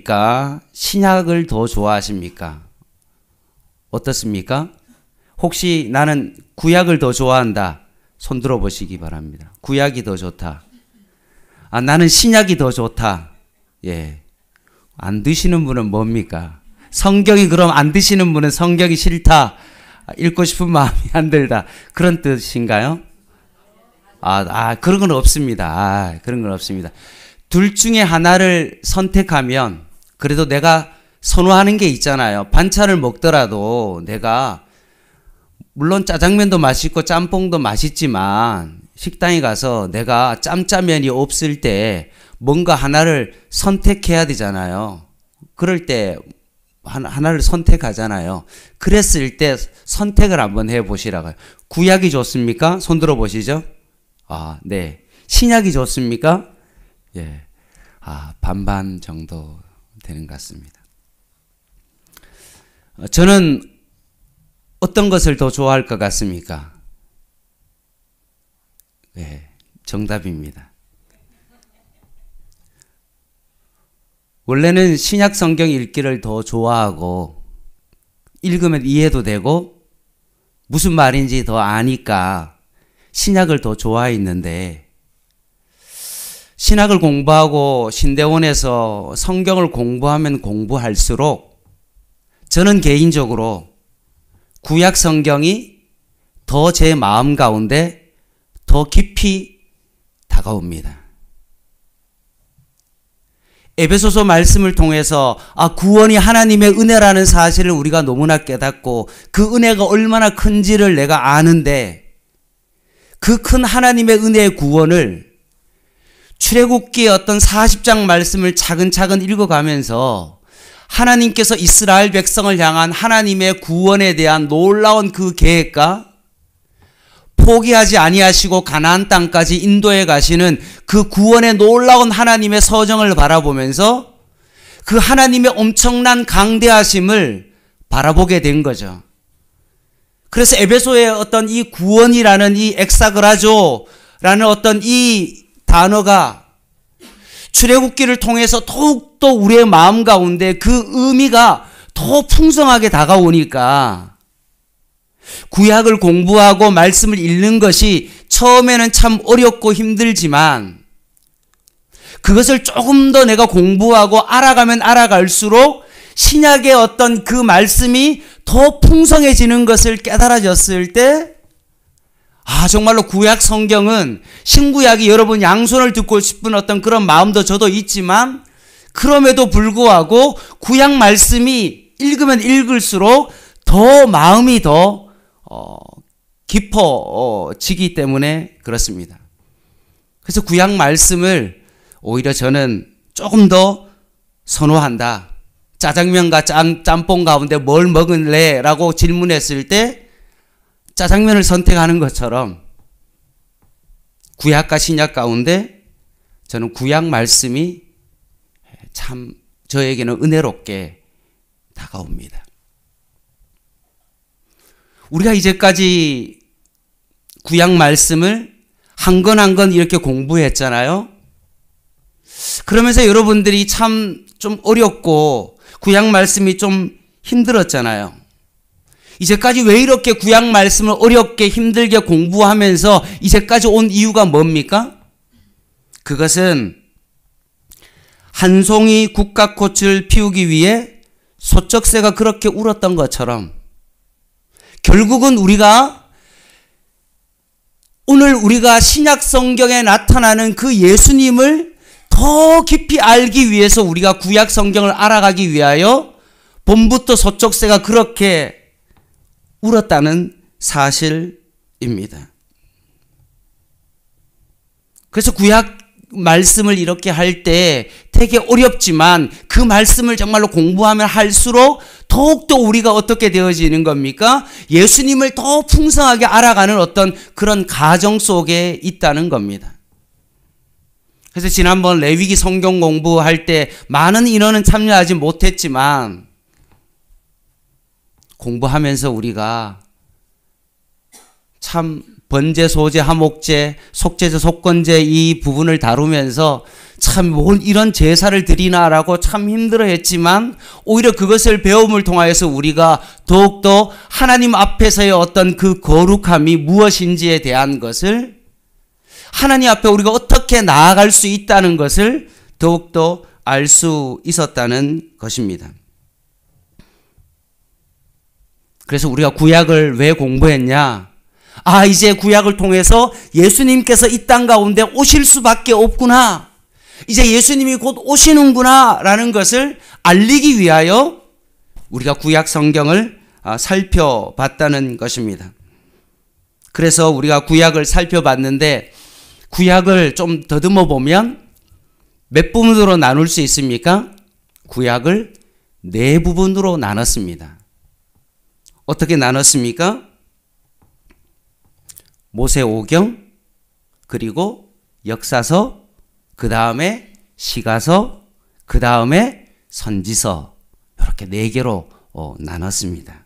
좋아하십니까? 신약을 더 좋아하십니까? 어떻습니까? 혹시 나는 구약을 더 좋아한다. 손 들어 보시기 바랍니다. 구약이 더 좋다. 아, 나는 신약이 더 좋다. 예. 안 드시는 분은 뭡니까? 성경이 그럼 안 드시는 분은 성경이 싫다. 읽고 싶은 마음이 안 들다. 그런 뜻인가요? 그런 건 없습니다. 그런 건 없습니다. 둘 중에 하나를 선택하면 그래도 내가 선호하는 게 있잖아요. 반찬을 먹더라도 내가 물론 짜장면도 맛있고 짬뽕도 맛있지만 식당에 가서 내가 짬짜면이 없을 때 뭔가 하나를 선택해야 되잖아요. 그럴 때 하나를 선택하잖아요. 그랬을 때 선택을 한번 해보시라고요. 구약이 좋습니까? 손 들어 보시죠. 네. 신약이 좋습니까? 예. 반반 정도 되는 것 같습니다. 저는 어떤 것을 더 좋아할 것 같습니까? 네. 정답입니다. 원래는 신약 성경 읽기를 더 좋아하고 읽으면 이해도 되고 무슨 말인지 더 아니까 신약을 더 좋아했는데 신학을 공부하고 신대원에서 성경을 공부하면 공부할수록 저는 개인적으로 구약 성경이 더 제 마음 가운데 더 깊이 다가옵니다. 에베소서 말씀을 통해서 구원이 하나님의 은혜라는 사실을 우리가 너무나 깨닫고 그 은혜가 얼마나 큰지를 내가 아는데 그 큰 하나님의 은혜의 구원을 출애굽기의 어떤 40장 말씀을 차근차근 읽어가면서 하나님께서 이스라엘 백성을 향한 하나님의 구원에 대한 놀라운 그 계획과 포기하지 아니하시고 가나안 땅까지 인도해 가시는 그 구원의 놀라운 하나님의 서정을 바라보면서 그 하나님의 엄청난 강대하심을 바라보게 된 거죠. 그래서 에베소의 어떤 이 구원이라는 이 엑사그라조라는 어떤 이 단어가 출애굽기를 통해서 더욱더 우리의 마음 가운데 그 의미가 더 풍성하게 다가오니까 구약을 공부하고 말씀을 읽는 것이 처음에는 참 어렵고 힘들지만 그것을 조금 더 내가 공부하고 알아가면 알아갈수록 신약의 어떤 그 말씀이 더 풍성해지는 것을 깨달아졌을 때 정말로 구약 성경은 신구약이 여러분 양손을 듣고 싶은 어떤 그런 마음도 저도 있지만 그럼에도 불구하고 구약 말씀이 읽으면 읽을수록 더 마음이 더 깊어지기 때문에 그렇습니다. 그래서 구약 말씀을 오히려 저는 조금 더 선호한다. 짜장면과 짬뽕 가운데 뭘 먹을래? 라고 질문했을 때 짜장면을 선택하는 것처럼 구약과 신약 가운데 저는 구약 말씀이 참 저에게는 은혜롭게 다가옵니다. 우리가 이제까지 구약 말씀을 한 권 한 권 이렇게 공부했잖아요. 그러면서 여러분들이 참 좀 어렵고 구약 말씀이 좀 힘들었잖아요. 이제까지 왜 이렇게 구약 말씀을 어렵게 힘들게 공부하면서 이제까지 온 이유가 뭡니까? 그것은 한 송이 국화꽃을 피우기 위해 소쩍새가 그렇게 울었던 것처럼 결국은 오늘 우리가 신약 성경에 나타나는 그 예수님을 더 깊이 알기 위해서 우리가 구약 성경을 알아가기 위하여 봄부터 소쩍새가 그렇게 울었다는 사실입니다. 그래서 구약 말씀을 이렇게 할 때 되게 어렵지만 그 말씀을 정말로 공부하면 할수록 더욱더 우리가 어떻게 되어지는 겁니까? 예수님을 더 풍성하게 알아가는 어떤 그런 가정 속에 있다는 겁니다. 그래서 지난번 레위기 성경 공부할 때 많은 인원은 참여하지 못했지만 공부하면서 우리가 참 번제, 소제, 화목제, 속제제, 속건제 이 부분을 다루면서 참 뭘 이런 제사를 드리나라고 참 힘들어했지만 오히려 그것을 배움을 통하여서 우리가 더욱더 하나님 앞에서의 어떤 그 거룩함이 무엇인지에 대한 것을, 하나님 앞에 우리가 어떻게 나아갈 수 있다는 것을 더욱더 알 수 있었다는 것입니다. 그래서 우리가 구약을 왜 공부했냐? 이제 구약을 통해서 예수님께서 이 땅 가운데 오실 수밖에 없구나. 이제 예수님이 곧 오시는구나 라는 것을 알리기 위하여 우리가 구약 성경을 살펴봤다는 것입니다. 그래서 우리가 구약을 살펴봤는데 구약을 좀 더듬어 보면 몇 부분으로 나눌 수 있습니까? 구약을 4부분으로 나눴습니다. 어떻게 나눴습니까? 모세오경, 그리고 역사서, 그 다음에 시가서, 그 다음에 선지서, 이렇게 4개로 나눴습니다.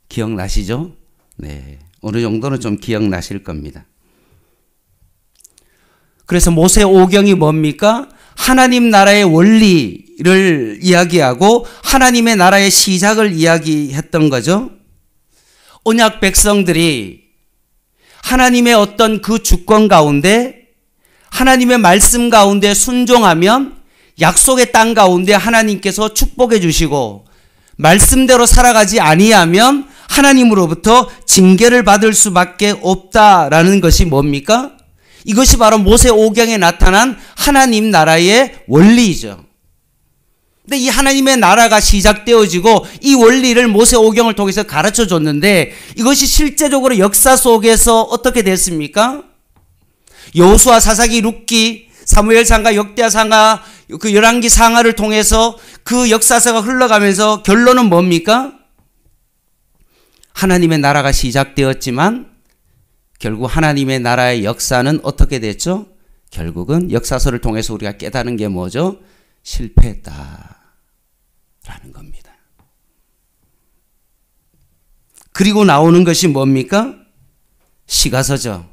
기억나시죠? 네, 어느 정도는 좀 기억나실 겁니다. 그래서 모세오경이 뭡니까? 하나님 나라의 원리를 이야기하고 하나님의 나라의 시작을 이야기했던 거죠. 언약 백성들이 하나님의 어떤 그 주권 가운데, 하나님의 말씀 가운데 순종하면 약속의 땅 가운데 하나님께서 축복해 주시고, 말씀대로 살아가지 아니하면 하나님으로부터 징계를 받을 수밖에 없다라는 것이 뭡니까? 이것이 바로 모세오경에 나타난 하나님 나라의 원리이죠. 근데 이 하나님의 나라가 시작되어지고 이 원리를 모세오경을 통해서 가르쳐 줬는데 이것이 실제적으로 역사 속에서 어떻게 됐습니까? 여호수아, 사사기, 룻기, 사무엘상가, 역대하상가, 그 열왕기 상하를 통해서 그 역사서가 흘러가면서 결론은 뭡니까? 하나님의 나라가 시작되었지만 결국 하나님의 나라의 역사는 어떻게 됐죠? 결국은 역사서를 통해서 우리가 깨닫는 게 뭐죠? 실패했다라는 겁니다. 그리고 나오는 것이 뭡니까? 시가서죠.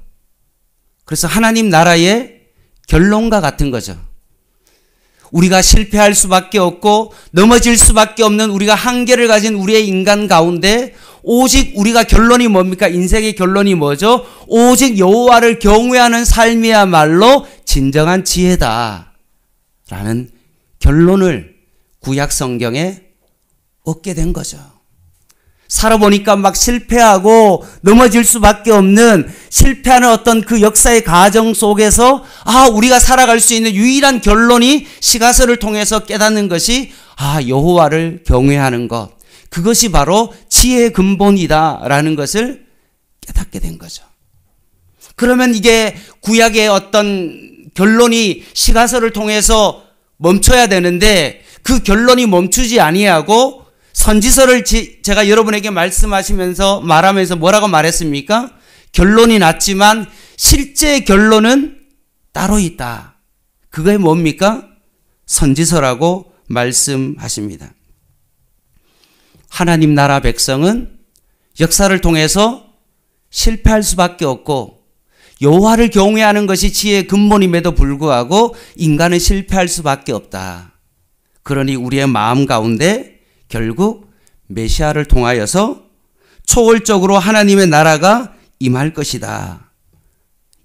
그래서 하나님 나라의 결론과 같은 거죠. 우리가 실패할 수밖에 없고 넘어질 수밖에 없는 우리가 한계를 가진 우리의 인간 가운데 오직 우리가 결론이 뭡니까? 인생의 결론이 뭐죠? 오직 여호와를 경외하는 삶이야말로 진정한 지혜다 라는 결론을 구약 성경에 얻게 된 거죠. 살아보니까 막 실패하고 넘어질 수밖에 없는, 실패하는 어떤 그 역사의 과정 속에서 우리가 살아갈 수 있는 유일한 결론이 시가서를 통해서 깨닫는 것이 여호와를 경외하는 것, 그것이 바로 지혜의 근본이다라는 것을 깨닫게 된 거죠. 그러면 이게 구약의 어떤 결론이 시가서를 통해서 멈춰야 되는데 그 결론이 멈추지 아니하고 선지서를 제가 여러분에게 말하면서 뭐라고 말했습니까? 결론이 났지만 실제 결론은 따로 있다. 그게 뭡니까? 선지서라고 말씀하십니다. 하나님 나라 백성은 역사를 통해서 실패할 수밖에 없고 여호와를 경외하는 것이 지혜의 근본임에도 불구하고 인간은 실패할 수밖에 없다. 그러니 우리의 마음 가운데 결국 메시아를 통하여서 초월적으로 하나님의 나라가 임할 것이다.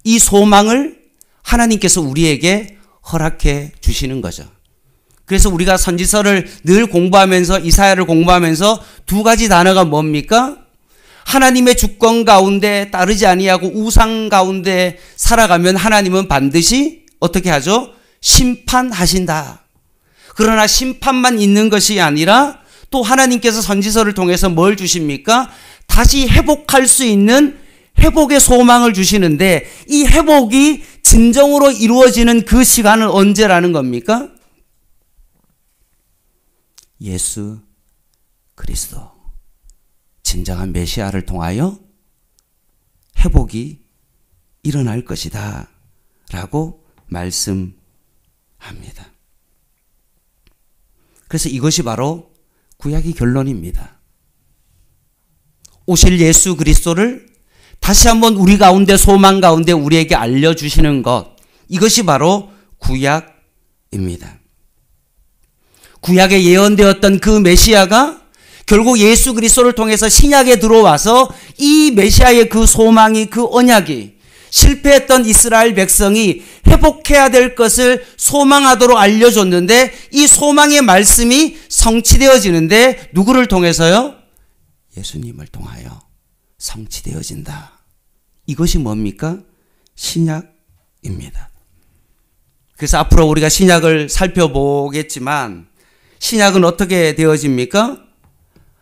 이 소망을 하나님께서 우리에게 허락해 주시는 거죠. 그래서 우리가 선지서를 늘 공부하면서, 이사야를 공부하면서 2가지 단어가 뭡니까? 하나님의 주권 가운데 따르지 아니하고 우상 가운데 살아가면 하나님은 반드시 어떻게 하죠? 심판하신다. 그러나 심판만 있는 것이 아니라 또 하나님께서 선지서를 통해서 뭘 주십니까? 다시 회복할 수 있는 회복의 소망을 주시는데 이 회복이 진정으로 이루어지는 그 시간은 언제라는 겁니까? 예수 그리스도, 진정한 메시아를 통하여 회복이 일어날 것이다 라고 말씀합니다. 그래서 이것이 바로 구약의 결론입니다. 오실 예수 그리스도를 다시 한번 우리 가운데 소망 가운데 우리에게 알려주시는 것, 이것이 바로 구약입니다. 구약에 예언되었던 그 메시아가 결국 예수 그리스도를 통해서 신약에 들어와서 이 메시아의 그 소망이, 그 언약이 실패했던 이스라엘 백성이 회복해야 될 것을 소망하도록 알려줬는데, 이 소망의 말씀이 성취되어지는데 누구를 통해서요? 예수님을 통하여 성취되어진다. 이것이 뭡니까? 신약입니다. 그래서 앞으로 우리가 신약을 살펴보겠지만, 신약은 어떻게 되어집니까?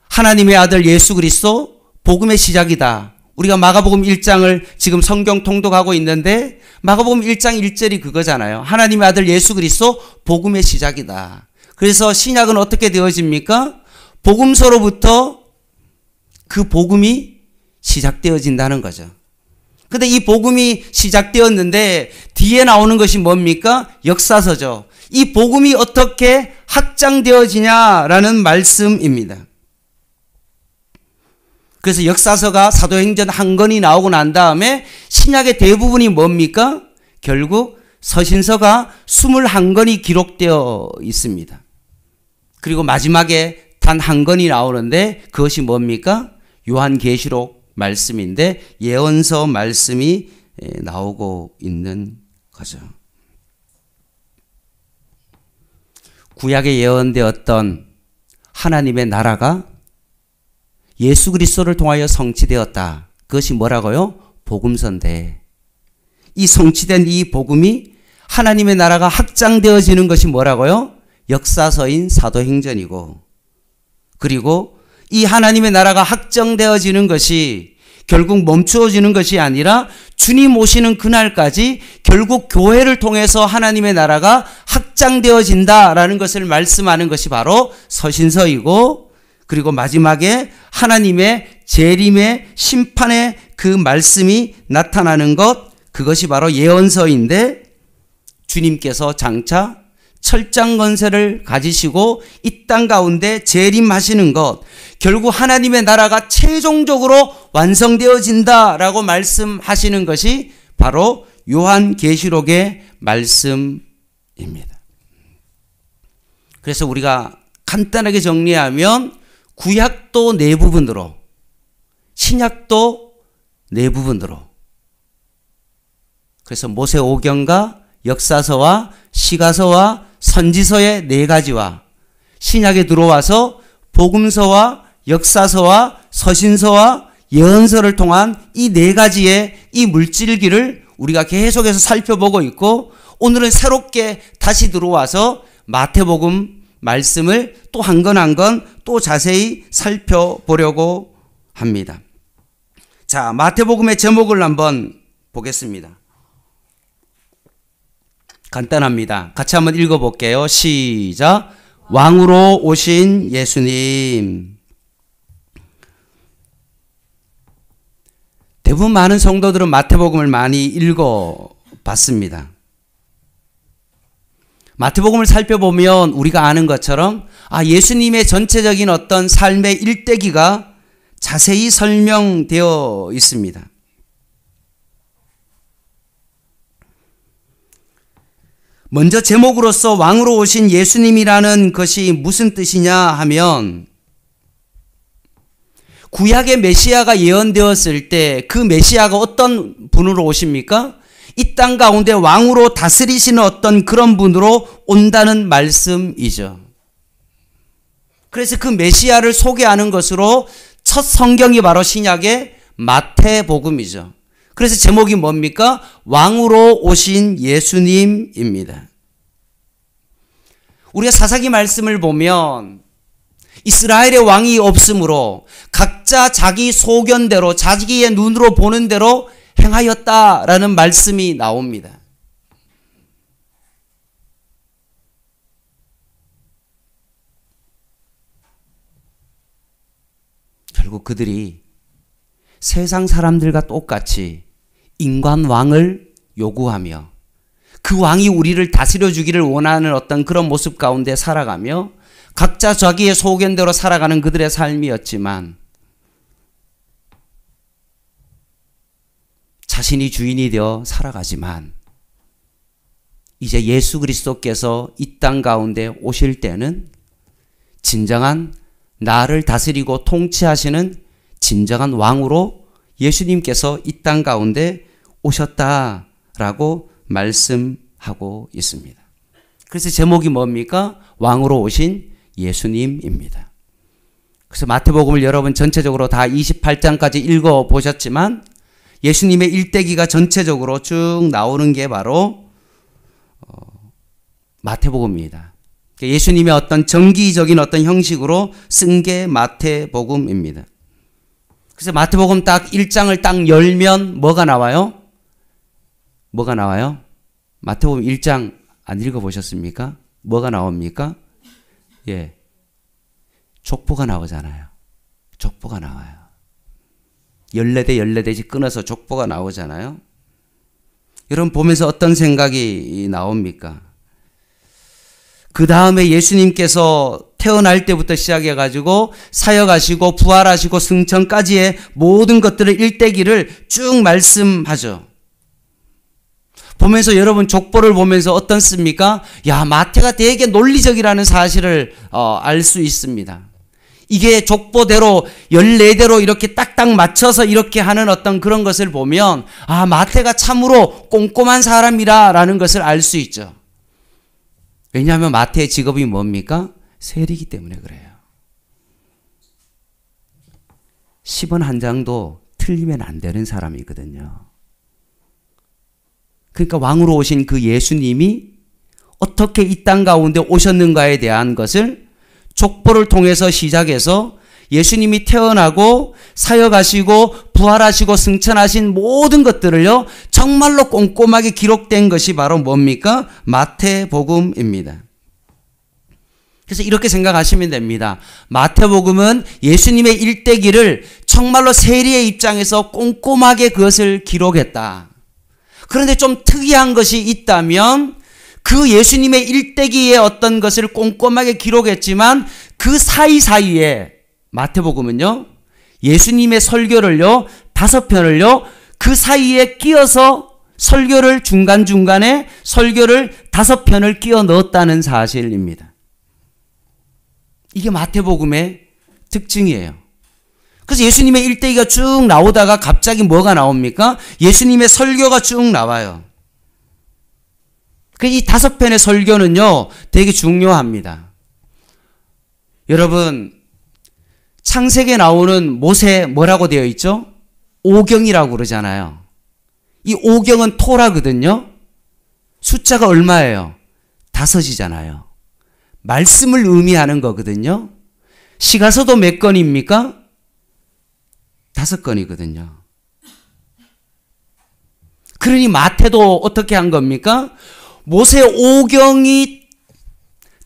하나님의 아들 예수 그리스도 복음의 시작이다. 우리가 마가복음 1장을 지금 성경 통독하고 있는데, 마가복음 1장 1절이 그거잖아요. 하나님의 아들 예수 그리스도 복음의 시작이다. 그래서 신약은 어떻게 되어집니까? 복음서로부터 그 복음이 시작되어진다는 거죠. 근데 이 복음이 시작되었는데 뒤에 나오는 것이 뭡니까? 역사서죠. 이 복음이 어떻게 확장되어지냐라는 말씀입니다. 그래서 역사서가 사도행전 한 권이 나오고 난 다음에 신약의 대부분이 뭡니까? 결국 서신서가 21권이 기록되어 있습니다. 그리고 마지막에 단 한 권이 나오는데 그것이 뭡니까? 요한계시록 말씀인데 예언서 말씀이 나오고 있는 거죠. 구약에 예언되었던 하나님의 나라가 예수 그리스도를 통하여 성취되었다. 그것이 뭐라고요? 복음서인데, 이 성취된 이 복음이 하나님의 나라가 확장되어지는 것이 뭐라고요? 역사서인 사도행전이고, 그리고 이 하나님의 나라가 확정되어지는 것이 결국 멈추어지는 것이 아니라 주님 오시는 그날까지 결국 교회를 통해서 하나님의 나라가 확장되어진다라는 것을 말씀하는 것이 바로 서신서이고, 그리고 마지막에 하나님의 재림의 심판의 그 말씀이 나타나는 것, 그것이 바로 예언서인데, 주님께서 장차 철장 권세를 가지시고 이 땅 가운데 재림하시는 것, 결국 하나님의 나라가 최종적으로 완성되어진다라고 말씀하시는 것이 바로 요한계시록의 말씀입니다. 그래서 우리가 간단하게 정리하면 구약도 네 부분으로, 신약도 네 부분으로, 그래서 모세오경과 역사서와 시가서와 선지서의 네 가지와 신약에 들어와서 복음서와 역사서와 서신서와 예언서를 통한 이 네 가지의 이 물질기를 우리가 계속해서 살펴보고 있고, 오늘은 새롭게 다시 들어와서 마태복음 말씀을 또 한 건 한 건 또 자세히 살펴보려고 합니다. 자, 마태복음의 제목을 한번 보겠습니다. 간단합니다. 같이 한번 읽어볼게요. 시작. 왕으로 오신 예수님. 대부분 많은 성도들은 마태복음을 많이 읽어봤습니다. 마태복음을 살펴보면 우리가 아는 것처럼 예수님의 전체적인 어떤 삶의 일대기가 자세히 설명되어 있습니다. 먼저 제목으로서 왕으로 오신 예수님이라는 것이 무슨 뜻이냐 하면, 구약의 메시아가 예언되었을 때 그 메시아가 어떤 분으로 오십니까? 이 땅 가운데 왕으로 다스리시는 어떤 그런 분으로 온다는 말씀이죠. 그래서 그 메시아를 소개하는 것으로 첫 성경이 바로 신약의 마태복음이죠. 그래서 제목이 뭡니까? 왕으로 오신 예수님입니다. 우리가 사사기 말씀을 보면 이스라엘의 왕이 없으므로 각자 자기 소견대로, 자기의 눈으로 보는 대로 행하였다라는 말씀이 나옵니다. 결국 그들이 세상 사람들과 똑같이 인간 왕을 요구하며 그 왕이 우리를 다스려 주기를 원하는 어떤 그런 모습 가운데 살아가며 각자 자기의 소견대로 살아가는 그들의 삶이었지만, 자신이 주인이 되어 살아가지만 이제 예수 그리스도께서 이 땅 가운데 오실 때는 진정한 나를 다스리고 통치하시는 진정한 왕으로 예수님께서 이 땅 가운데 오셨다라고 말씀하고 있습니다. 그래서 제목이 뭡니까? 왕으로 오신 예수님입니다. 그래서 마태복음을 여러분 전체적으로 다 28장까지 읽어보셨지만 예수님의 일대기가 전체적으로 쭉 나오는 게 바로 마태복음입니다. 예수님의 어떤 정기적인 어떤 형식으로 쓴 게 마태복음입니다. 그래서 마태복음 딱 1장을 딱 열면 뭐가 나와요? 뭐가 나와요? 마태복음 1장 안 읽어보셨습니까? 뭐가 나옵니까? 예. 족보가 나오잖아요. 족보가 나와요. 14대씩 끊어서 족보가 나오잖아요. 여러분 보면서 어떤 생각이 나옵니까? 그 다음에 예수님께서 태어날 때부터 시작해가지고 사역하시고 부활하시고 승천까지의 모든 것들을 일대기를 쭉 말씀하죠. 보면서 여러분 족보를 보면서 어떻습니까? 야, 마태가 되게 논리적이라는 사실을 알 수 있습니다. 이게 족보대로 14대로 이렇게 딱딱 맞춰서 이렇게 하는 어떤 그런 것을 보면 아, 마태가 참으로 꼼꼼한 사람이라는 것을 알 수 있죠. 왜냐하면 마태의 직업이 뭡니까? 세리이기 때문에 그래요. 10원 한 장도 틀리면 안 되는 사람이거든요. 그러니까 왕으로 오신 그 예수님이 어떻게 이 땅 가운데 오셨는가에 대한 것을 족보를 통해서 시작해서 예수님이 태어나고 사역하시고 부활하시고 승천하신 모든 것들을요 정말로 꼼꼼하게 기록된 것이 바로 뭡니까? 마태복음입니다. 그래서 이렇게 생각하시면 됩니다. 마태복음은 예수님의 일대기를 정말로 세리의 입장에서 꼼꼼하게 그것을 기록했다. 그런데 좀 특이한 것이 있다면 그 예수님의 일대기의 어떤 것을 꼼꼼하게 기록했지만 그 사이사이에 마태복음은요 예수님의 설교를요 5편을요 그 사이에 끼어서 설교를 중간중간에 설교를 5편을 끼워 넣었다는 사실입니다. 이게 마태복음의 특징이에요. 그래서 예수님의 일대기가 쭉 나오다가 갑자기 뭐가 나옵니까? 예수님의 설교가 쭉 나와요. 이 5편의 설교는요 되게 중요합니다. 여러분 창세기에 나오는 모세 뭐라고 되어 있죠? 오경이라고 그러잖아요. 이 오경은 토라거든요. 숫자가 얼마예요? 5이잖아요. 말씀을 의미하는 거거든요. 시가서도 몇 건입니까? 5건이거든요. 그러니 마태도 어떻게 한 겁니까? 모세 오경이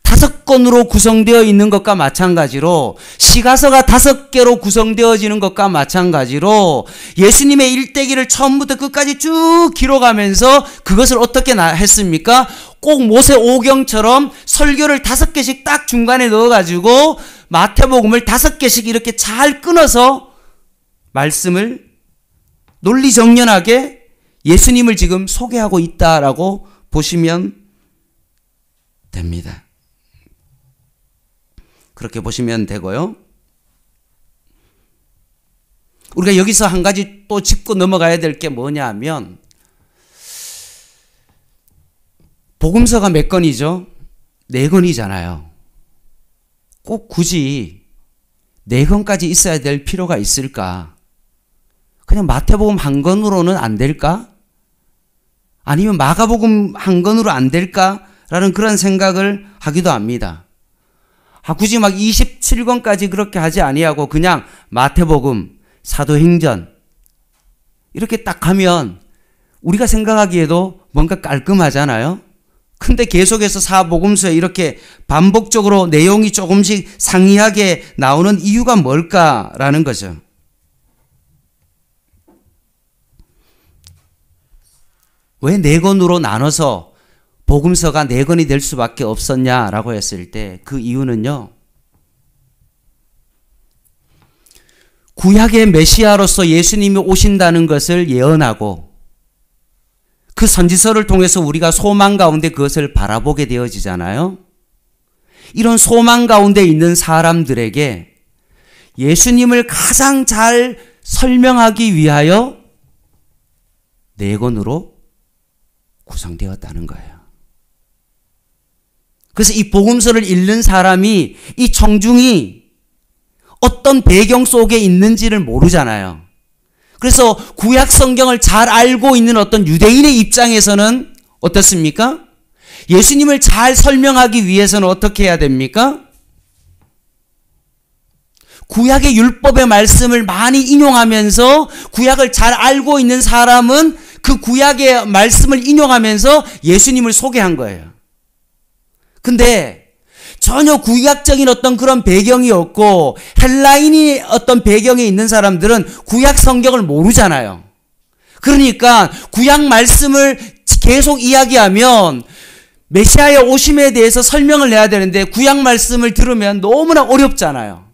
5건으로 구성되어 있는 것과 마찬가지로 시가서가 5개로 구성되어지는 것과 마찬가지로 예수님의 일대기를 처음부터 끝까지 쭉 기록하면서 그것을 어떻게 했습니까? 꼭 모세 오경처럼 설교를 5개씩 딱 중간에 넣어가지고 마태복음을 5개씩 이렇게 잘 끊어서 말씀을 논리정연하게 예수님을 지금 소개하고 있다라고 보시면 됩니다. 그렇게 보시면 되고요. 우리가 여기서 한 가지 또 짚고 넘어가야 될 게 뭐냐 하면 복음서가 몇 건이죠? 4건이잖아요. 꼭 굳이 4건까지 있어야 될 필요가 있을까? 그냥 마태복음 한 권으로는 안 될까? 아니면 마가복음 한 권으로 안 될까? 라는 그런 생각을 하기도 합니다. 굳이 막 27권까지 그렇게 하지 아니하고 그냥 마태복음, 사도행전 이렇게 딱 하면 우리가 생각하기에도 뭔가 깔끔하잖아요. 근데 계속해서 사복음서에 이렇게 반복적으로 내용이 조금씩 상이하게 나오는 이유가 뭘까라는 거죠. 왜 4권으로 나눠서 복음서가 4권이 될 수밖에 없었냐라고 했을 때 그 이유는요. 구약의 메시아로서 예수님이 오신다는 것을 예언하고 그 선지서를 통해서 우리가 소망 가운데 그것을 바라보게 되어지잖아요. 이런 소망 가운데 있는 사람들에게 예수님을 가장 잘 설명하기 위하여 네 권으로 구성되었다는 거예요. 그래서 이 복음서를 읽는 사람이 이 청중이 어떤 배경 속에 있는지를 모르잖아요. 그래서 구약 성경을 잘 알고 있는 어떤 유대인의 입장에서는 어떻습니까? 예수님을 잘 설명하기 위해서는 어떻게 해야 됩니까? 구약의 율법의 말씀을 많이 인용하면서 구약을 잘 알고 있는 사람은 그 구약의 말씀을 인용하면서 예수님을 소개한 거예요. 근데 전혀 구약적인 어떤 그런 배경이 없고 헬라인이 어떤 배경에 있는 사람들은 구약 성경을 모르잖아요. 그러니까 구약 말씀을 계속 이야기하면 메시아의 오심에 대해서 설명을 해야 되는데 구약 말씀을 들으면 너무나 어렵잖아요.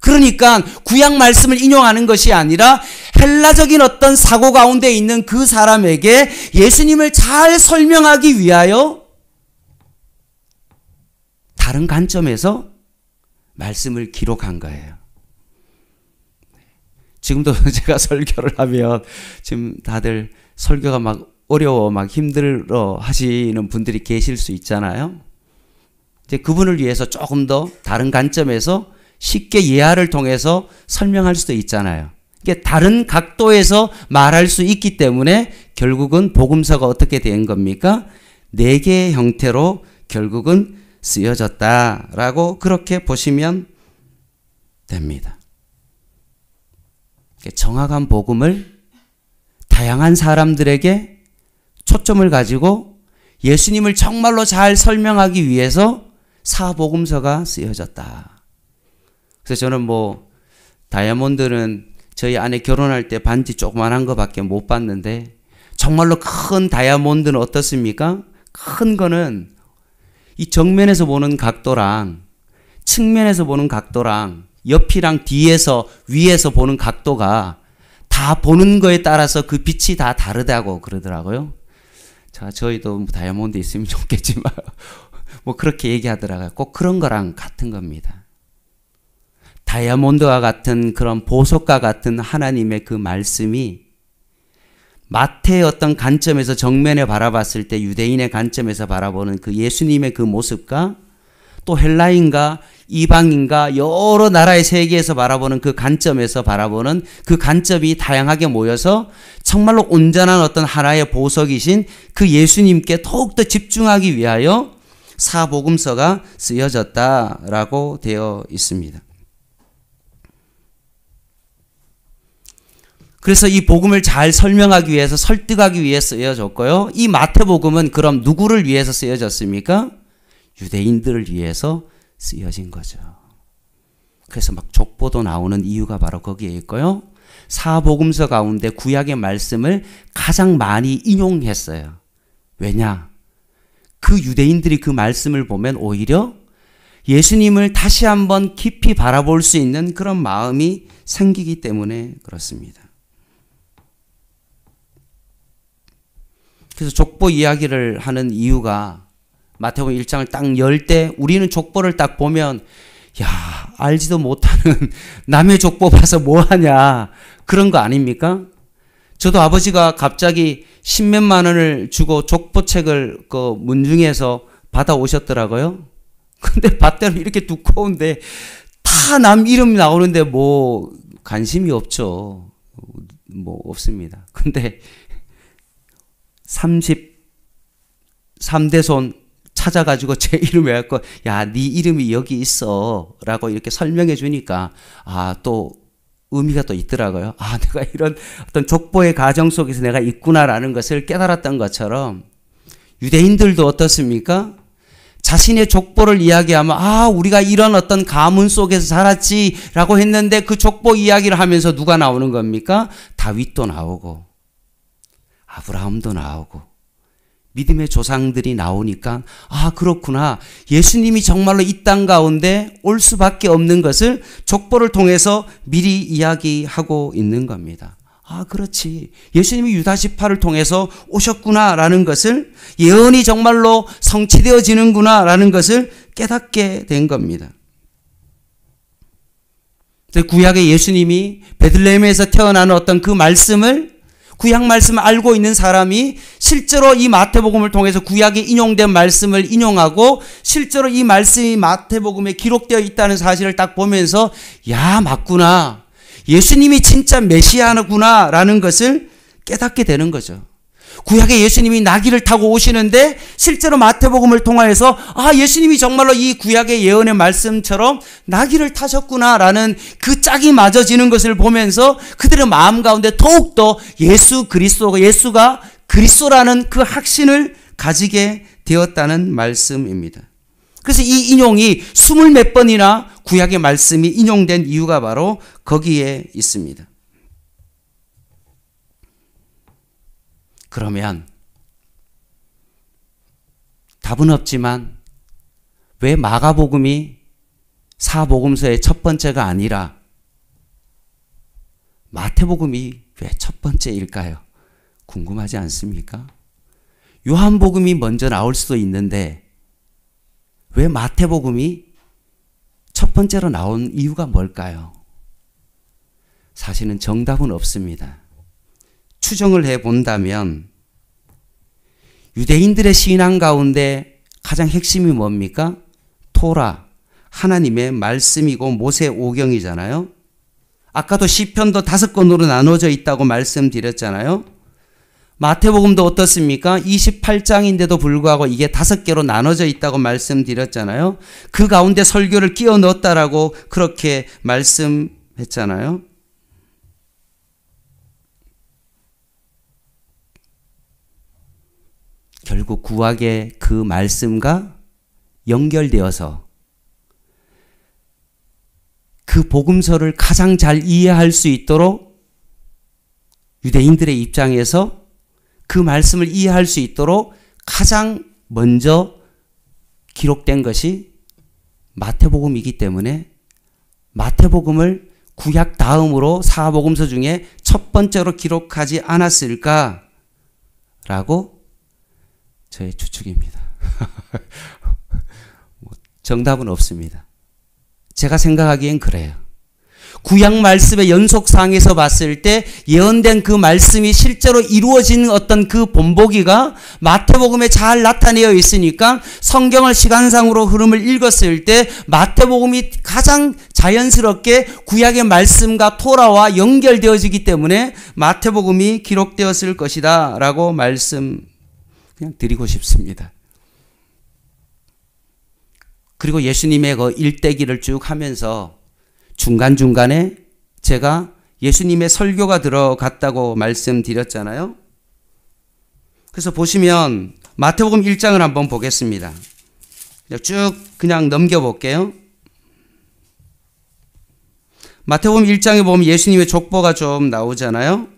그러니까 구약 말씀을 인용하는 것이 아니라 헬라적인 어떤 사고 가운데 있는 그 사람에게 예수님을 잘 설명하기 위하여 다른 관점에서 말씀을 기록한 거예요. 지금도 제가 설교를 하면 지금 다들 설교가 막 어려워 막 힘들어 하시는 분들이 계실 수 있잖아요. 이제 그분을 위해서 조금 더 다른 관점에서 쉽게 예화를 통해서 설명할 수도 있잖아요. 이게 다른 각도에서 말할 수 있기 때문에 결국은 복음서가 어떻게 된 겁니까? 네 개의 형태로 결국은 쓰여졌다라고 그렇게 보시면 됩니다. 정확한 복음을 다양한 사람들에게 초점을 가지고 예수님을 정말로 잘 설명하기 위해서 사복음서가 쓰여졌다. 그래서 저는 뭐 다이아몬드는 저희 아내 결혼할 때 반지 조그만한 거밖에 못 봤는데 정말로 큰 다이아몬드는 어떻습니까? 큰 거는 이 정면에서 보는 각도랑 측면에서 보는 각도랑 옆이랑 뒤에서 위에서 보는 각도가 다 보는 거에 따라서 그 빛이 다 다르다고 그러더라고요. 자, 저희도 다이아몬드 있으면 좋겠지만 뭐 그렇게 얘기하더라고요. 꼭 그런 거랑 같은 겁니다. 다이아몬드와 같은 그런 보석과 같은 하나님의 그 말씀이 마태의 어떤 관점에서 정면에 바라봤을 때 유대인의 관점에서 바라보는 그 예수님의 그 모습과 또 헬라인과 이방인과 여러 나라의 세계에서 바라보는 그 관점에서 바라보는 그 관점이 다양하게 모여서 정말로 온전한 어떤 하나의 보석이신 그 예수님께 더욱더 집중하기 위하여 사복음서가 쓰여졌다라고 되어 있습니다. 그래서 이 복음을 잘 설명하기 위해서 설득하기 위해 쓰여졌고요. 이 마태복음은 그럼 누구를 위해서 쓰여졌습니까? 유대인들을 위해서 쓰여진 거죠. 그래서 막 족보도 나오는 이유가 바로 거기에 있고요. 사복음서 가운데 구약의 말씀을 가장 많이 인용했어요. 왜냐? 그 유대인들이 그 말씀을 보면 오히려 예수님을 다시 한번 깊이 바라볼 수 있는 그런 마음이 생기기 때문에 그렇습니다. 그래서 족보 이야기를 하는 이유가 마태복음 1장을 딱 열 때 우리는 족보를 딱 보면 야, 알지도 못하는 남의 족보 봐서 뭐하냐 그런 거 아닙니까? 저도 아버지가 갑자기 10몇만 원을 주고 족보책을 그 문중에서 받아오셨더라고요. 근데 봤더니 이렇게 두꺼운데 다 남 이름 나오는데 뭐 관심이 없죠. 뭐 없습니다. 근데 33대손 찾아가지고 제 이름을 해갖고 야, 네 이름이 여기 있어 라고 이렇게 설명해 주니까 또 의미가 또 있더라고요. 내가 이런 어떤 족보의 가정 속에서 내가 있구나라는 것을 깨달았던 것처럼 유대인들도 어떻습니까? 자신의 족보를 이야기하면 우리가 이런 어떤 가문 속에서 살았지라고 했는데 그 족보 이야기를 하면서 누가 나오는 겁니까? 다윗도 나오고 아브라함도 나오고 믿음의 조상들이 나오니까 그렇구나. 예수님이 정말로 이 땅 가운데 올 수밖에 없는 것을 족보를 통해서 미리 이야기하고 있는 겁니다. 아, 그렇지. 예수님이 유다 지파를 통해서 오셨구나라는 것을, 예언이 정말로 성취되어지는구나라는 것을 깨닫게 된 겁니다. 구약의 예수님이 베들레헴에서 태어나는 어떤 그 말씀을, 구약 말씀을 알고 있는 사람이 실제로 이 마태복음을 통해서 구약에 인용된 말씀을 인용하고 실제로 이 말씀이 마태복음에 기록되어 있다는 사실을 딱 보면서, 야, 맞구나. 예수님이 진짜 메시아구나 라는 것을 깨닫게 되는 거죠. 구약의 예수님이 나귀를 타고 오시는데 실제로 마태복음을 통하여서, 아, 예수님이 정말로 이 구약의 예언의 말씀처럼 나귀를 타셨구나 라는 그 짝이 맞아지는 것을 보면서 그들의 마음 가운데 더욱더 예수가 그리스도라는 그 확신을 가지게 되었다는 말씀입니다. 그래서 이 인용이 20몇 번이나 구약의 말씀이 인용된 이유가 바로 거기에 있습니다. 그러면 답은 없지만 왜 마가복음이 사복음서의 첫 번째가 아니라 마태복음이 왜 첫 번째일까요? 궁금하지 않습니까? 요한복음이 먼저 나올 수도 있는데 왜 마태복음이 첫 번째로 나온 이유가 뭘까요? 사실은 정답은 없습니다. 추정을 해본다면 유대인들의 신앙 가운데 가장 핵심이 뭡니까? 토라, 하나님의 말씀이고 모세 오경이잖아요. 아까도 시편도 5권으로 나눠져 있다고 말씀드렸잖아요. 마태복음도 어떻습니까? 28장인데도 불구하고 이게 5개로 나눠져 있다고 말씀드렸잖아요. 그 가운데 설교를 끼워 넣었다라고 그렇게 말씀했잖아요. 결국 구약의 그 말씀과 연결되어서 그 복음서를 가장 잘 이해할 수 있도록 유대인들의 입장에서 그 말씀을 이해할 수 있도록 가장 먼저 기록된 것이 마태복음이기 때문에 마태복음을 구약 다음으로 사복음서 중에 첫 번째로 기록하지 않았을까라고 저의 추측입니다. 정답은 없습니다. 제가 생각하기엔 그래요. 구약 말씀의 연속상에서 봤을 때 예언된 그 말씀이 실제로 이루어진 어떤 그 본보기가 마태복음에 잘 나타내어 있으니까 성경을 시간상으로 흐름을 읽었을 때 마태복음이 가장 자연스럽게 구약의 말씀과 토라와 연결되어지기 때문에 마태복음이 기록되었을 것이다 라고 말씀 그냥 드리고 싶습니다. 그리고 예수님의 그 일대기를 쭉 하면서 중간중간에 제가 예수님의 설교가 들어갔다고 말씀드렸잖아요. 그래서 보시면 마태복음 1장을 한번 보겠습니다. 쭉 그냥 넘겨볼게요. 마태복음 1장에 보면 예수님의 족보가 좀 나오잖아요.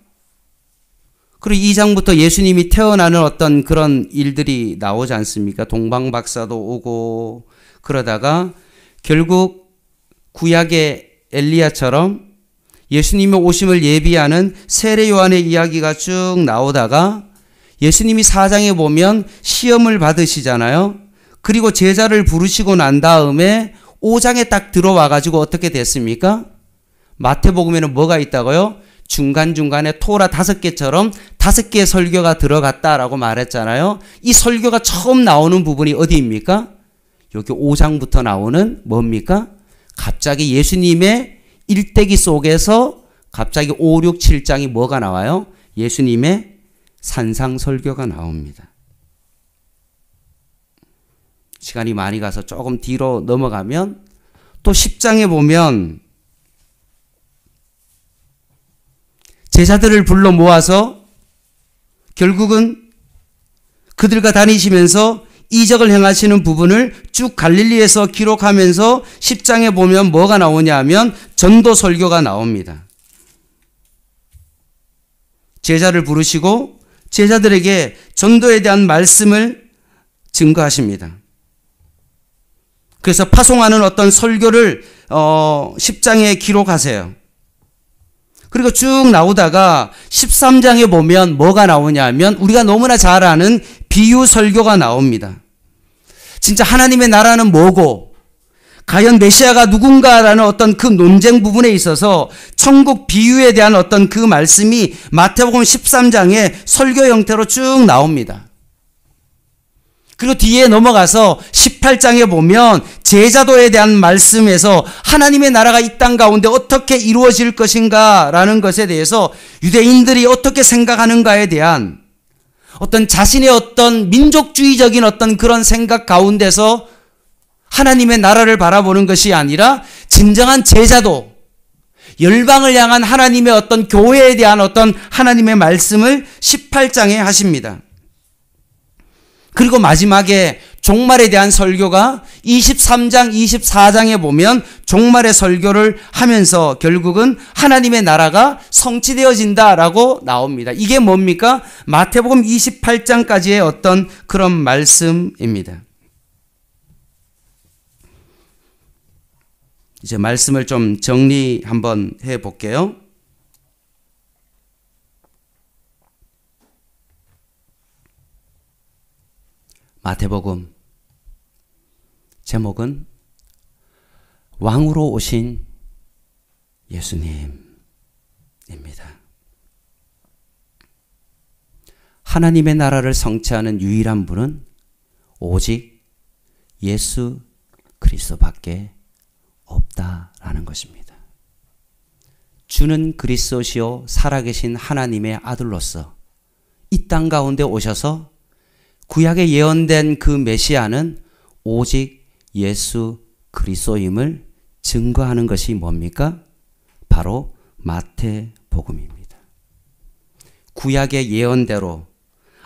그리고 2장부터 예수님이 태어나는 어떤 그런 일들이 나오지 않습니까? 동방박사도 오고 그러다가 결국 구약의 엘리야처럼 예수님의 오심을 예비하는 세례 요한의 이야기가 쭉 나오다가 예수님이 4장에 보면 시험을 받으시잖아요. 그리고 제자를 부르시고 난 다음에 5장에 딱 들어와 가지고 어떻게 됐습니까? 마태복음에는 뭐가 있다고요? 중간중간에 토라 5개처럼 5개의 설교가 들어갔다라고 말했잖아요. 이 설교가 처음 나오는 부분이 어디입니까? 여기 5장부터 나오는 뭡니까? 갑자기 예수님의 일대기 속에서 갑자기 5, 6, 7장이 뭐가 나와요? 예수님의 산상설교가 나옵니다. 시간이 많이 가서 조금 뒤로 넘어가면 또 10장에 보면 제자들을 불러 모아서 결국은 그들과 다니시면서 이적을 행하시는 부분을 쭉 갈릴리에서 기록하면서 10장에 보면 뭐가 나오냐 하면 전도 설교가 나옵니다. 제자를 부르시고 제자들에게 전도에 대한 말씀을 증거하십니다. 그래서 파송하는 어떤 설교를 10장에 기록하세요. 그리고 쭉 나오다가 13장에 보면 뭐가 나오냐 하면 우리가 너무나 잘 아는 비유 설교가 나옵니다. 진짜 하나님의 나라는 뭐고 과연 메시아가 누군가라는 어떤 그 논쟁 부분에 있어서 천국 비유에 대한 어떤 그 말씀이 마태복음 13장에 설교 형태로 쭉 나옵니다. 그리고 뒤에 넘어가서 18장에 보면 제자도에 대한 말씀에서 하나님의 나라가 이 땅 가운데 어떻게 이루어질 것인가 라는 것에 대해서 유대인들이 어떻게 생각하는가에 대한 어떤 자신의 어떤 민족주의적인 어떤 그런 생각 가운데서 하나님의 나라를 바라보는 것이 아니라 진정한 제자도, 열방을 향한 하나님의 어떤 교회에 대한 어떤 하나님의 말씀을 18장에 하십니다. 그리고 마지막에 종말에 대한 설교가 23장, 24장에 보면 종말의 설교를 하면서 결국은 하나님의 나라가 성취되어진다라고 나옵니다. 이게 뭡니까? 마태복음 28장까지의 어떤 그런 말씀입니다. 이제 말씀을 좀 정리 한번 해 볼게요. 마태복음 제목은 왕으로 오신 예수님입니다. 하나님의 나라를 성취하는 유일한 분은 오직 예수 그리스도밖에 없다라는 것입니다. 주는 그리스도시요 살아계신 하나님의 아들로서 이 땅 가운데 오셔서 구약에 예언된 그 메시아는 오직 예수 그리스도임을 증거하는 것이 뭡니까? 바로 마태복음입니다. 구약의 예언대로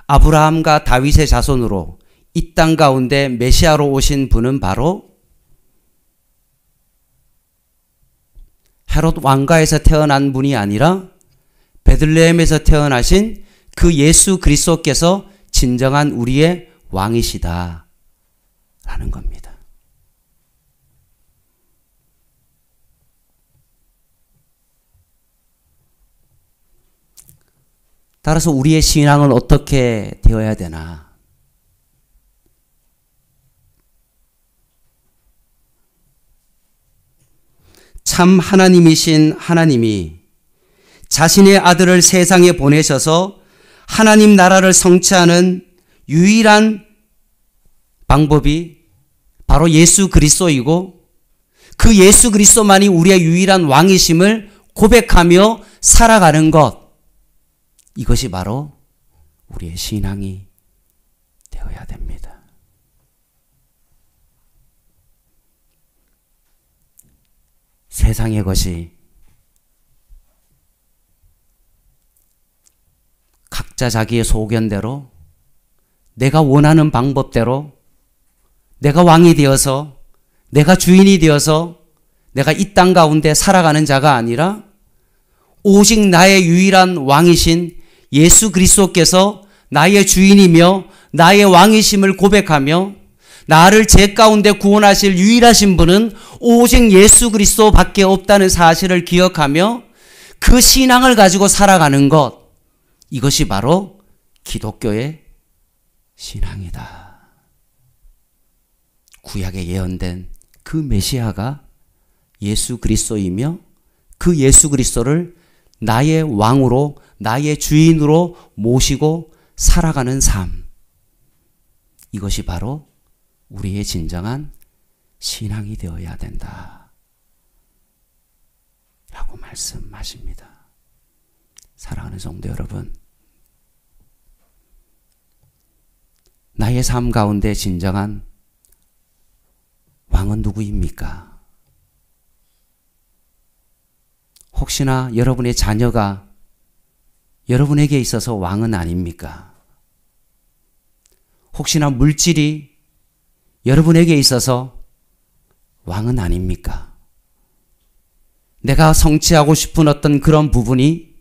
아브라함과 다윗의 자손으로 이 땅 가운데 메시아로 오신 분은 바로 헤롯 왕가에서 태어난 분이 아니라 베들레헴에서 태어나신 그 예수 그리스도께서 진정한 우리의 왕이시다 라는 겁니다. 따라서 우리의 신앙은 어떻게 되어야 되나? 참 하나님이신 하나님이 자신의 아들을 세상에 보내셔서 하나님 나라를 성취하는 유일한 방법이 바로 예수 그리스도이고 그 예수 그리스도만이 우리의 유일한 왕이심을 고백하며 살아가는 것, 이것이 바로 우리의 신앙이 되어야 됩니다. 세상의 것이 각자 자기의 소견대로 내가 원하는 방법대로 내가 왕이 되어서 내가 주인이 되어서 내가 이 땅 가운데 살아가는 자가 아니라 오직 나의 유일한 왕이신 예수 그리스도께서 나의 주인이며 나의 왕이심을 고백하며 나를 죄 가운데 구원하실 유일하신 분은 오직 예수 그리스도밖에 없다는 사실을 기억하며 그 신앙을 가지고 살아가는 것, 이것이 바로 기독교의 신앙이다. 구약에 예언된 그 메시아가 예수 그리스도이며 그 예수 그리스도를 나의 왕으로 나의 주인으로 모시고 살아가는 삶, 이것이 바로 우리의 진정한 신앙이 되어야 된다 라고 말씀하십니다. 사랑하는 성도 여러분, 나의 삶 가운데 진정한 왕은 누구입니까? 혹시나 여러분의 자녀가 여러분에게 있어서 왕은 아닙니까? 혹시나 물질이 여러분에게 있어서 왕은 아닙니까? 내가 성취하고 싶은 어떤 그런 부분이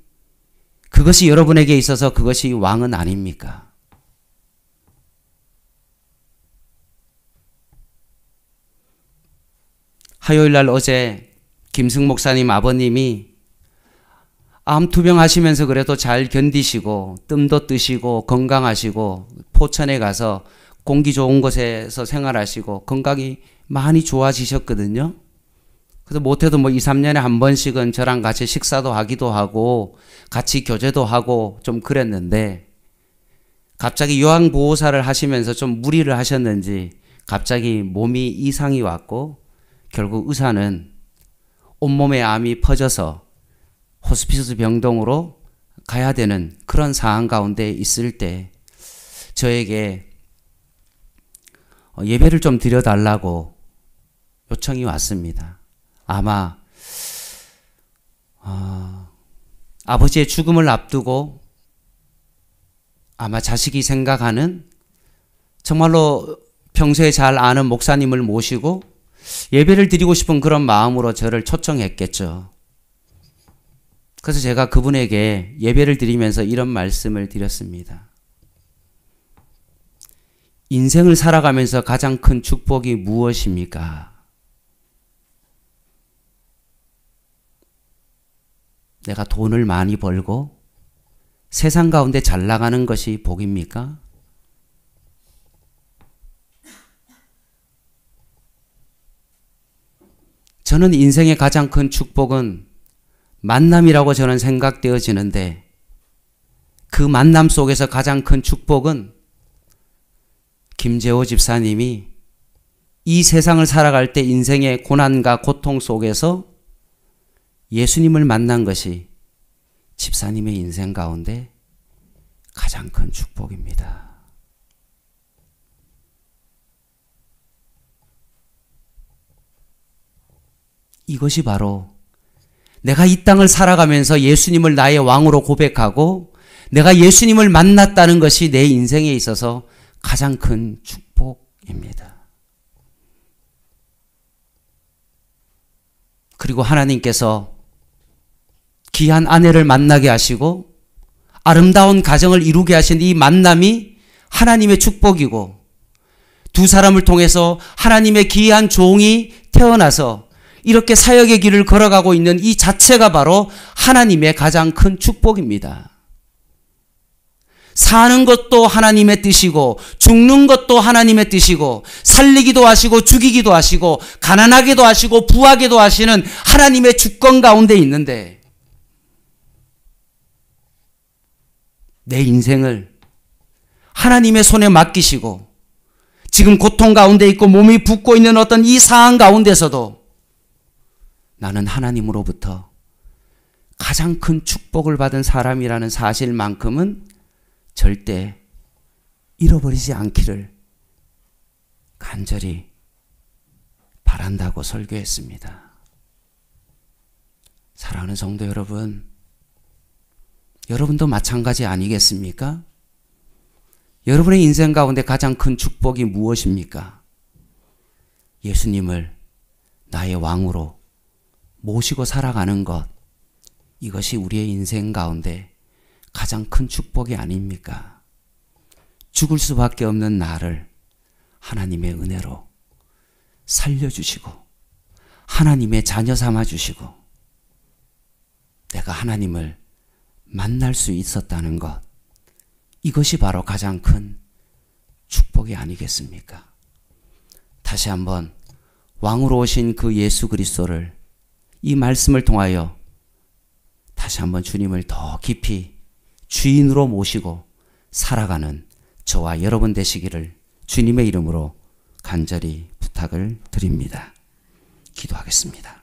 그것이 여러분에게 있어서 그것이 왕은 아닙니까? 화요일 날 어제 김승 목사님 아버님이 암투병 하시면서 그래도 잘 견디시고 뜸도 뜨시고 건강하시고 포천에 가서 공기 좋은 곳에서 생활하시고 건강이 많이 좋아지셨거든요. 그래서 못해도 뭐 2, 3년에 한 번씩은 저랑 같이 식사도 하기도 하고 같이 교제도 하고 좀 그랬는데 갑자기 요양보호사를 하시면서 좀 무리를 하셨는지 갑자기 몸이 이상이 왔고 결국 의사는 온몸에 암이 퍼져서 호스피스 병동으로 가야 되는 그런 상황 가운데 있을 때 저에게 예배를 좀 드려달라고 요청이 왔습니다. 아마 아버지의 죽음을 앞두고 아마 자식이 생각하는 정말로 평소에 잘 아는 목사님을 모시고 예배를 드리고 싶은 그런 마음으로 저를 초청했겠죠. 그래서 제가 그분에게 예배를 드리면서 이런 말씀을 드렸습니다. 인생을 살아가면서 가장 큰 축복이 무엇입니까? 내가 돈을 많이 벌고 세상 가운데 잘 나가는 것이 복입니까? 저는 인생의 가장 큰 축복은 만남이라고 저는 생각되어지는데 그 만남 속에서 가장 큰 축복은 김재호 집사님이 이 세상을 살아갈 때 인생의 고난과 고통 속에서 예수님을 만난 것이 집사님의 인생 가운데 가장 큰 축복입니다. 이것이 바로 내가 이 땅을 살아가면서 예수님을 나의 왕으로 고백하고 내가 예수님을 만났다는 것이 내 인생에 있어서 가장 큰 축복입니다. 그리고 하나님께서 귀한 아내를 만나게 하시고 아름다운 가정을 이루게 하신 이 만남이 하나님의 축복이고 두 사람을 통해서 하나님의 귀한 종이 태어나서 이렇게 사역의 길을 걸어가고 있는 이 자체가 바로 하나님의 가장 큰 축복입니다. 사는 것도 하나님의 뜻이고 죽는 것도 하나님의 뜻이고 살리기도 하시고 죽이기도 하시고 가난하게도 하시고 부하게도 하시는 하나님의 주권 가운데 있는데 내 인생을 하나님의 손에 맡기시고 지금 고통 가운데 있고 몸이 붓고 있는 어떤 이 상황 가운데서도 나는 하나님으로부터 가장 큰 축복을 받은 사람이라는 사실만큼은 절대 잃어버리지 않기를 간절히 바란다고 설교했습니다. 사랑하는 성도 여러분, 여러분도 마찬가지 아니겠습니까? 여러분의 인생 가운데 가장 큰 축복이 무엇입니까? 예수님을 나의 왕으로 모시고 살아가는 것, 이것이 우리의 인생 가운데 가장 큰 축복이 아닙니까? 죽을 수밖에 없는 나를 하나님의 은혜로 살려주시고 하나님의 자녀 삼아주시고 내가 하나님을 만날 수 있었다는 것, 이것이 바로 가장 큰 축복이 아니겠습니까? 다시 한번 왕으로 오신 그 예수 그리스도를 이 말씀을 통하여 다시 한번 주님을 더 깊이 주인으로 모시고 살아가는 저와 여러분 되시기를 주님의 이름으로 간절히 부탁을 드립니다. 기도하겠습니다.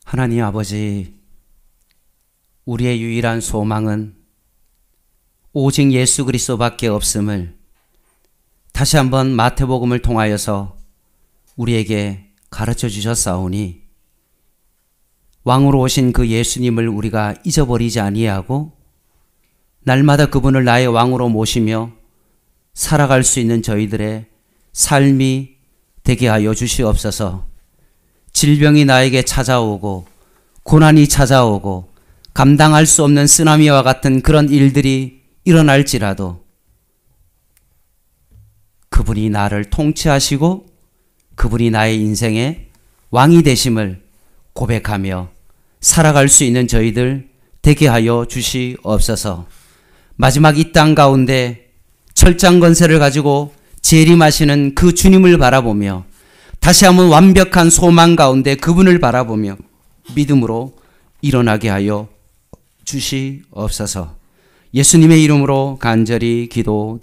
하나님 아버지, 우리의 유일한 소망은 오직 예수 그리스도밖에 없음을 다시 한번 마태복음을 통하여서 우리에게 가르쳐 주셨사오니 왕으로 오신 그 예수님을 우리가 잊어버리지 아니하고 날마다 그분을 나의 왕으로 모시며 살아갈 수 있는 저희들의 삶이 되게 하여 주시옵소서. 질병이 나에게 찾아오고 고난이 찾아오고 감당할 수 없는 쓰나미와 같은 그런 일들이 일어날지라도 그분이 나를 통치하시고 그분이 나의 인생의 왕이 되심을 고백하며 살아갈 수 있는 저희들 되게 하여 주시옵소서. 마지막 이 땅 가운데 철장 권세를 가지고 재림하시는 그 주님을 바라보며 다시 한번 완벽한 소망 가운데 그분을 바라보며 믿음으로 일어나게 하여 주시옵소서. 예수님의 이름으로 간절히 기도